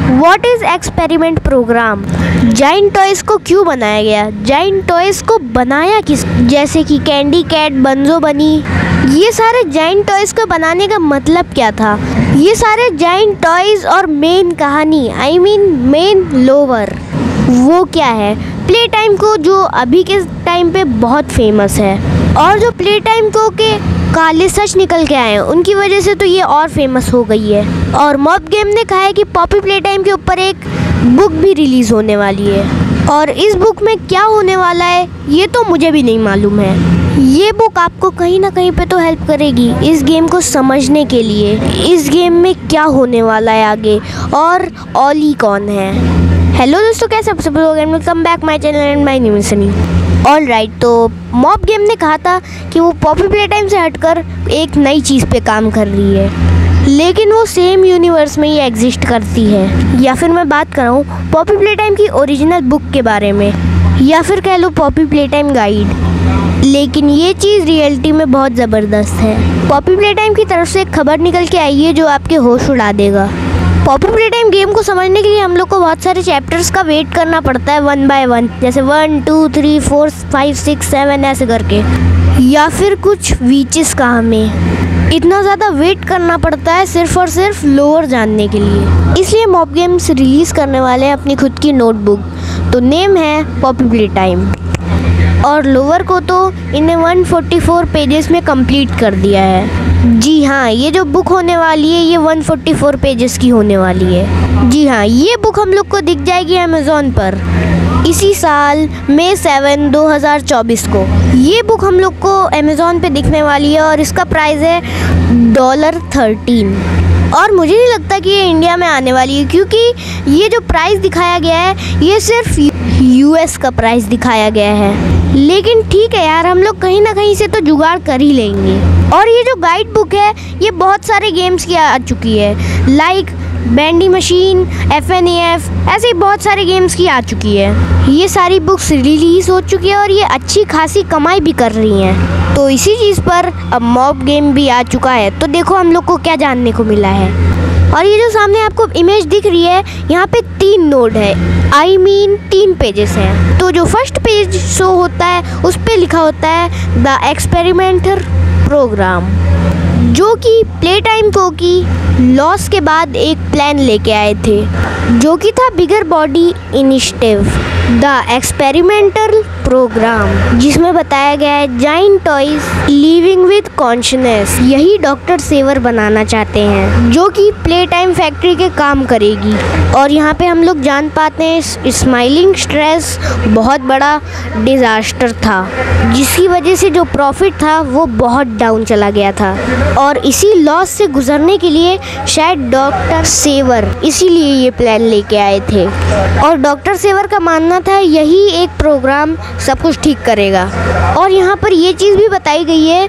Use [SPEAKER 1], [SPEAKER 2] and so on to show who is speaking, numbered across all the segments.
[SPEAKER 1] What is experiment program? Giant toys को क्यों बनाया गया? जाइंट टॉयज़ को बनाया किस, जैसे कि कैंडी कैट, बंजो बनी, ये सारे जाइंट टॉयज़ को बनाने का मतलब क्या था? ये सारे जाइंट टॉयज़ और मेन कहानी, मेन लोवर, वो क्या है? प्ले टाइम को, जो अभी के टाइम पे बहुत फेमस है, और जो प्ले टाइम को के काले सच निकल के आए हैं, उनकी वजह से तो ये और फेमस हो गई है। और मॉब गेम ने कहा है कि पॉपी प्ले टाइम के ऊपर एक बुक भी रिलीज़ होने वाली है, और इस बुक में क्या होने वाला है ये तो मुझे भी नहीं मालूम है। ये बुक आपको कहीं ना कहीं पे तो हेल्प करेगी इस गेम को समझने के लिए, इस गेम में क्या होने वाला है आगे, और ऑली कौन है। हेलो दोस्तों, कैसे आप सब लोग? Welcome back my channel and my name is Sunny. All right, तो मॉब गेम ने कहा था कि वो पॉपी प्ले टाइम से हटकर एक नई चीज़ पे काम कर रही है, लेकिन वो सेम यूनिवर्स में ही एग्जिस्ट करती है। या फिर मैं बात कर रहा हूँ पॉपी प्ले टाइम की ओरिजिनल बुक के बारे में, या फिर कह लो पॉपी प्ले टाइम गाइड। लेकिन ये चीज़ रियलिटी में बहुत ज़बरदस्त है। पॉपी प्ले टाइम की तरफ से एक खबर निकल के आई है जो आपके होश उड़ा देगा। पॉपी प्ले टाइम गेम को समझने के लिए हम लोग को बहुत सारे चैप्टर्स का वेट करना पड़ता है, 1 बाय 1, जैसे 1 2 3 4 5 6 7 ऐसे करके, या फिर कुछ वीचेस का हमें इतना ज़्यादा वेट करना पड़ता है सिर्फ और सिर्फ लोअर जानने के लिए। इसलिए मॉब गेम्स रिलीज़ करने वाले हैं अपनी खुद की नोटबुक, तो नेम है पॉपी प्ले टाइम, और लोअर को तो इन्हें 144 पेजेस में कंप्लीट कर दिया है। जी हाँ, ये जो बुक होने वाली है ये 144 पेजेस की होने वाली है। जी हाँ, ये बुक हम लोग को दिख जाएगी अमेज़ॉन पर इसी साल मई 7, 2024 को। ये बुक हम लोग को अमेज़ॉन पे दिखने वाली है, और इसका प्राइस है $13। और मुझे नहीं लगता कि ये इंडिया में आने वाली है, क्योंकि ये जो प्राइस दिखाया गया है ये सिर्फ US का प्राइस दिखाया गया है। लेकिन ठीक है यार, हम लोग कहीं ना कहीं से तो जुगाड़ कर ही लेंगे। और ये जो गाइड बुक है ये बहुत सारे गेम्स की आ चुकी है, लाइक बैंडी मशीन, FNAF, ऐसे ही बहुत सारे गेम्स की आ चुकी है। ये सारी बुक्स रिलीज़ हो चुकी है और ये अच्छी खासी कमाई भी कर रही हैं। तो इसी चीज़ पर अब मॉब गेम भी आ चुका है, तो देखो हम लोग को क्या जानने को मिला है। और ये जो सामने आपको इमेज दिख रही है, यहाँ पे 3 नोड है, 3 पेजेस हैं। तो जो फर्स्ट पेज शो होता है उस पे लिखा होता है द एक्सपेरिमेंटर प्रोग्राम, जो कि प्ले टाइम को की लॉस के बाद एक प्लान लेके आए थे, जो कि था bigger body initiative the experimental program, जिसमें बताया गया है giant toys living with consciousness, यही डॉक्टर सेवर बनाना चाहते हैं, जो कि प्ले टाइम फैक्ट्री के काम करेगी। और यहाँ पे हम लोग जान पाते हैं स्माइलिंग स्ट्रेस बहुत बड़ा डिज़ास्टर था, जिसकी वजह से जो प्रॉफिट था वो बहुत डाउन चला गया था, और इसी लॉस से गुजरने के लिए शायद डॉक्टर सेवर इसीलिए ये प्लान लेके आए थे। और डॉक्टर सेवर का मानना था यही एक प्रोग्राम सब कुछ ठीक करेगा। और यहाँ पर ये चीज़ भी बताई गई है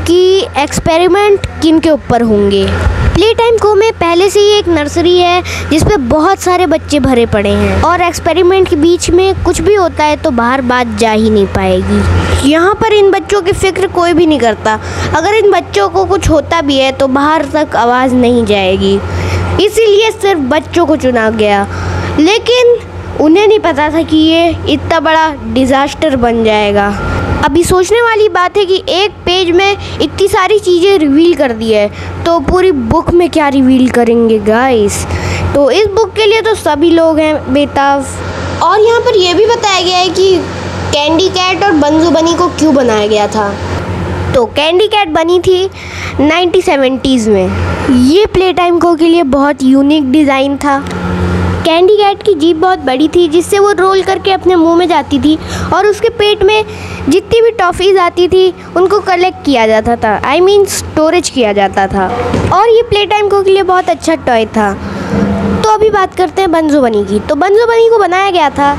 [SPEAKER 1] कि एक्सपेरिमेंट किन के ऊपर होंगे। प्ले टाइम को में पहले से ही एक नर्सरी है जिसपे बहुत सारे बच्चे भरे पड़े हैं, और एक्सपेरिमेंट के बीच में कुछ भी होता है तो बाहर बात जा ही नहीं पाएगी। यहाँ पर इन बच्चों की फिक्र कोई भी नहीं करता, अगर इन बच्चों को कुछ होता भी है तो बाहर तक आवाज़ नहीं जाएगी, इसीलिए सिर्फ बच्चों को चुना गया। लेकिन उन्हें नहीं पता था कि ये इतना बड़ा डिज़ास्टर बन जाएगा। अभी सोचने वाली बात है कि एक पेज में इतनी सारी चीज़ें रिवील कर दी है, तो पूरी बुक में क्या रिवील करेंगे गाइस। तो इस बुक के लिए तो सभी लोग हैं बेताब। और यहाँ पर यह भी बताया गया है कि कैंडी कैट और बंजो बनी को क्यों बनाया गया था। तो कैंडी कैट बनी थी 1970s में। ये प्ले टाइम को के लिए बहुत यूनिक डिज़ाइन था। कैंडी कैट की जीभ बहुत बड़ी थी, जिससे वो रोल करके अपने मुंह में जाती थी, और उसके पेट में जितनी भी टॉफ़ीज़ आती थी उनको कलेक्ट किया जाता था, स्टोरेज किया जाता था। और ये प्ले टाइम को के लिए बहुत अच्छा टॉय था। तो अभी बात करते हैं बंजो बनी की। तो बंजो बनी को बनाया गया था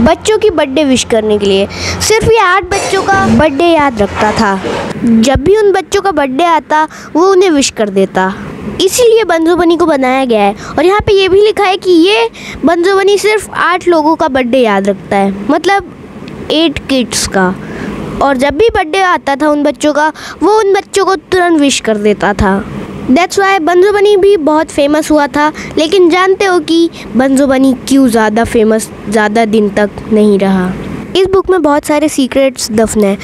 [SPEAKER 1] बच्चों की बर्थडे विश करने के लिए। सिर्फ ये 8 बच्चों का बर्थडे याद रखता था, जब भी उन बच्चों का बर्थडे आता वो उन्हें विश कर देता, इसीलिए बंजो बनी को बनाया गया है। और यहाँ पे ये भी लिखा है कि ये बंजो बनी सिर्फ 8 लोगों का बर्थडे याद रखता है, मतलब 8 किड्स का। और जब भी बर्थडे आता था उन बच्चों का, वो उन बच्चों को तुरंत विश कर देता था। दैट्स वाई बंजो बनी भी बहुत फेमस हुआ था। लेकिन जानते हो कि बंजो बनी क्यों ज़्यादा फेमस ज़्यादा दिन तक नहीं रहा? इस बुक में बहुत सारे सीक्रेट्स दफन हैं,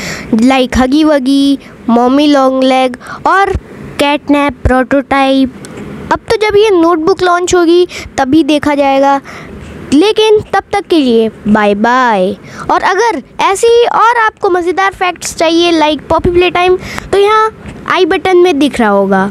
[SPEAKER 1] लाइक हगी वगी, मॉमी लॉन्ग लेग और कैटनैप प्रोटोटाइप। अब तो जब ये नोटबुक लॉन्च होगी तभी देखा जाएगा, लेकिन तब तक के लिए बाय बाय। और अगर ऐसी ही और आपको मज़ेदार फैक्ट्स चाहिए लाइक पॉपी प्ले टाइम, तो यहाँ आई बटन में दिख रहा होगा।